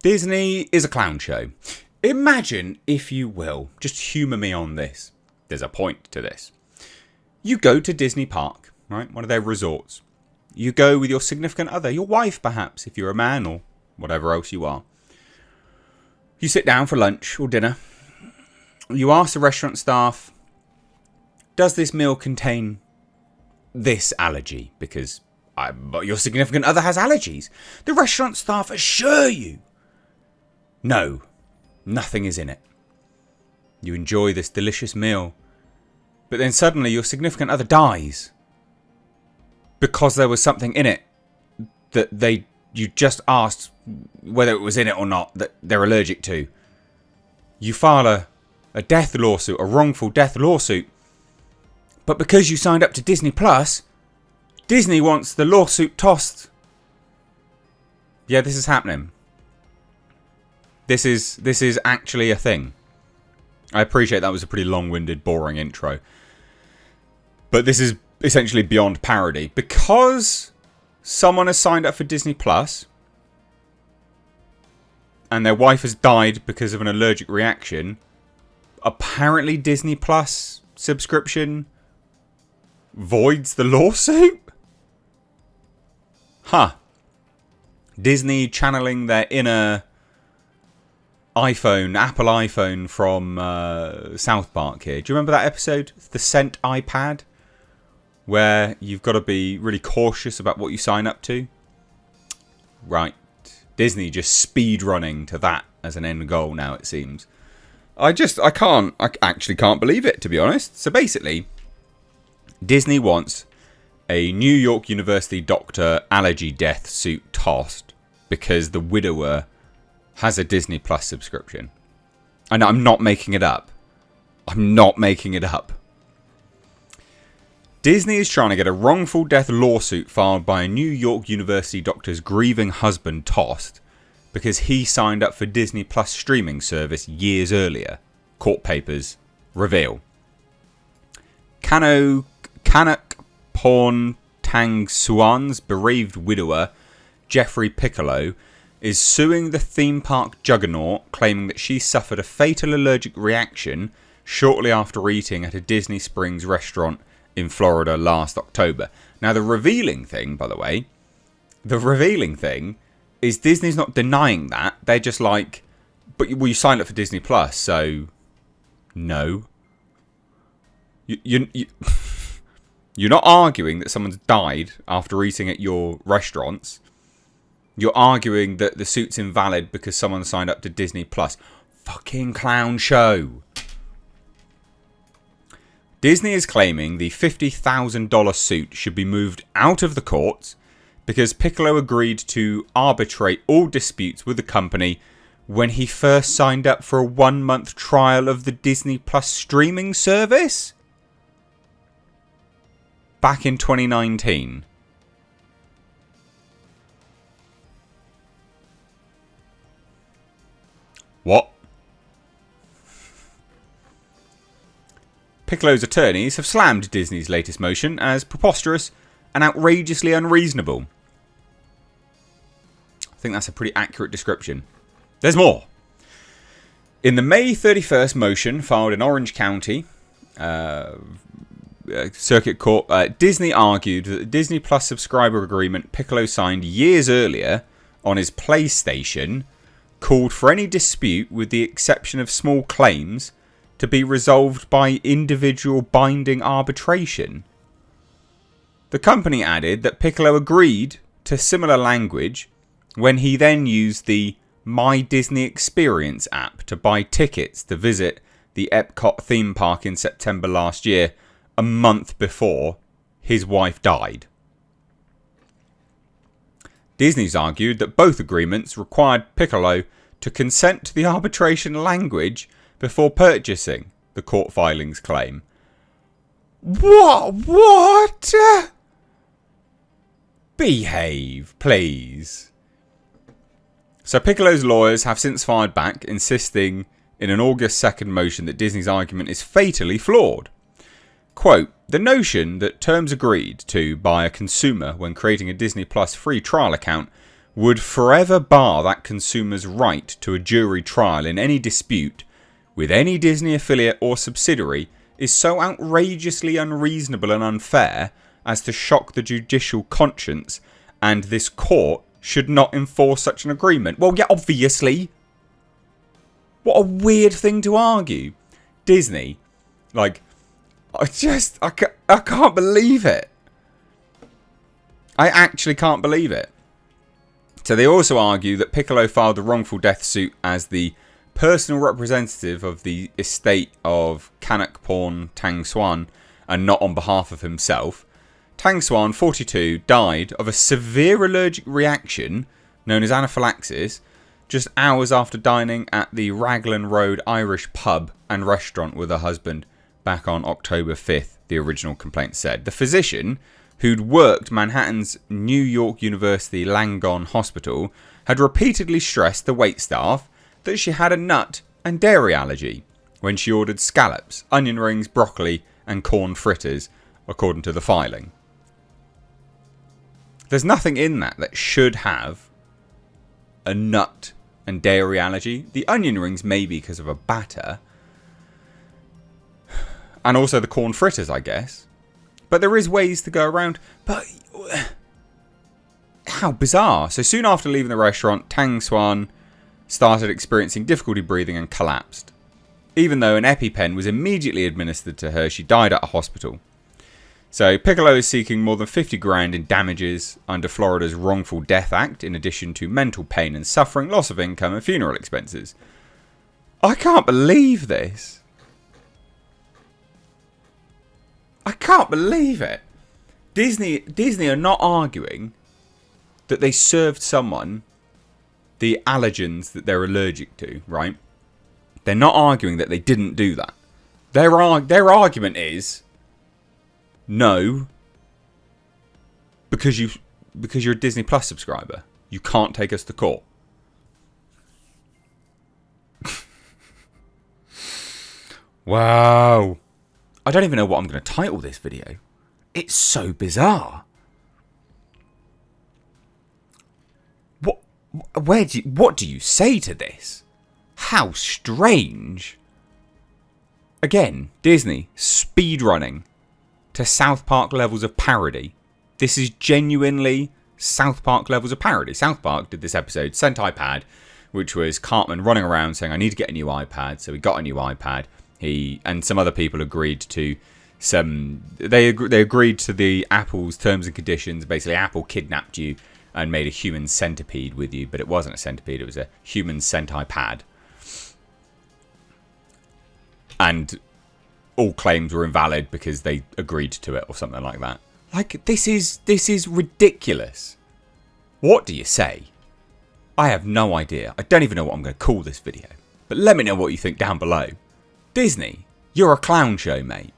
Disney is a clown show. Imagine, if you will, just humour me on this. There's a point to this. You go to Disney Park, right? One of their resorts. You go with your significant other, your wife perhaps, if you're a man or whatever else you are. You sit down for lunch or dinner. You ask the restaurant staff, does this meal contain this allergy? Because your significant other has allergies. The restaurant staff assure you, no, nothing is in it. You enjoy this delicious meal, but then suddenly your significant other dies because there was something in it that you just asked whether it was in it or not that they're allergic to. You file a death lawsuit, a wrongful death lawsuit, but because you signed up to Disney Plus, Disney wants the lawsuit tossed. Yeah, this is happening. This is actually a thing. I appreciate that was a pretty long-winded, boring intro. But this is essentially beyond parody. Because someone has signed up for Disney Plus and their wife has died because of an allergic reaction, apparently Disney Plus subscription voids the lawsuit? Huh. Disney channeling their inner Apple iPhone from South Park here. Do you remember that episode? The Sent iPad? Where you've got to be really cautious about what you sign up to? Right. Disney just speed running to that as an end goal now, it seems. I actually can't believe it, to be honest. So basically, Disney wants a New York University doctor allergy death suit tossed because the widower has a Disney Plus subscription. And I'm not making it up. I'm not making it up. Disney is trying to get a wrongful death lawsuit filed by a New York University doctor's grieving husband tossed because he signed up for Disney Plus streaming service years earlier. Court papers reveal. Kanak Porn Tang Suan's bereaved widower, Jeffrey Piccolo, is suing the theme park juggernaut, claiming that she suffered a fatal allergic reaction shortly after eating at a Disney Springs restaurant in Florida last October. Now, the revealing thing, by the way, is Disney's not denying that. They're just like, but you signed up for Disney Plus, so no. You're not arguing that someone's died after eating at your restaurants. You're arguing that the suit's invalid because someone signed up to Disney Plus. Fucking clown show. Disney is claiming the $50,000 suit should be moved out of the courts because Piccolo agreed to arbitrate all disputes with the company when he first signed up for a 1-month trial of the Disney Plus streaming service back in 2019. What? Piccolo's attorneys have slammed Disney's latest motion as preposterous and outrageously unreasonable. I think that's a pretty accurate description. There's more. In the May 31st motion filed in Orange County Circuit Court, Disney argued that the Disney Plus subscriber agreement Piccolo signed years earlier on his PlayStation called for any dispute, with the exception of small claims, to be resolved by individual binding arbitration. The company added that Piccolo agreed to similar language when he then used the My Disney Experience app to buy tickets to visit the Epcot theme park in September last year, a month before his wife died. Disney's argued that both agreements required Piccolo to consent to the arbitration language before purchasing, the court filings claim. What? Behave, please. So Piccolo's lawyers have since fired back, insisting in an August 2nd motion that Disney's argument is fatally flawed. Quote, the notion that terms agreed to by a consumer when creating a Disney Plus free trial account would forever bar that consumer's right to a jury trial in any dispute with any Disney affiliate or subsidiary is so outrageously unreasonable and unfair as to shock the judicial conscience, and this court should not enforce such an agreement. Well, yeah, obviously. What a weird thing to argue. Disney, like, I can't believe it. I actually can't believe it. So they also argue that Piccolo filed the wrongful death suit as the personal representative of the estate of Kanakporn Tang Swan and not on behalf of himself. Tang Swan, 42, died of a severe allergic reaction known as anaphylaxis just hours after dining at the Raglan Road Irish pub and restaurant with her husband back on October 5th, the original complaint said. The physician, who'd worked Manhattan's New York University Langone Hospital, had repeatedly stressed the waitstaff that she had a nut and dairy allergy when she ordered scallops, onion rings, broccoli and corn fritters, according to the filing. There's nothing in that should have a nut and dairy allergy. The onion rings maybe because of a batter. And also the corn fritters, I guess. But there is ways to go around. But how bizarre. So soon after leaving the restaurant, Tang Swan started experiencing difficulty breathing and collapsed. Even though an EpiPen was immediately administered to her, she died at a hospital. So Piccolo is seeking more than 50 grand in damages under Florida's Wrongful Death Act, in addition to mental pain and suffering, loss of income and funeral expenses. I can't believe this. I can't believe it. Disney are not arguing that they served someone the allergens that they're allergic to, right? They're not arguing that they didn't do that. Their argument is, no, because you're a Disney Plus subscriber, you can't take us to court. Wow. I don't even know what I'm going to title this video. It's so bizarre. What do you say to this? How strange. Again, Disney speedrunning to South Park levels of parody. This is genuinely South Park levels of parody. South Park did this episode, Sent iPad, which was Cartman running around saying, I need to get a new iPad. So he got a new iPad. He and some other people agreed to they agreed to the Apple's terms and conditions. Basically, Apple kidnapped you and made a human centipede with you, but it wasn't a centipede, it was a human sent iPad. And all claims were invalid because they agreed to it or something like that. Like, this is ridiculous. What do you say? I have no idea. I don't even know what I'm going to call this video. But let me know what you think down below. Disney, you're a clown show, mate.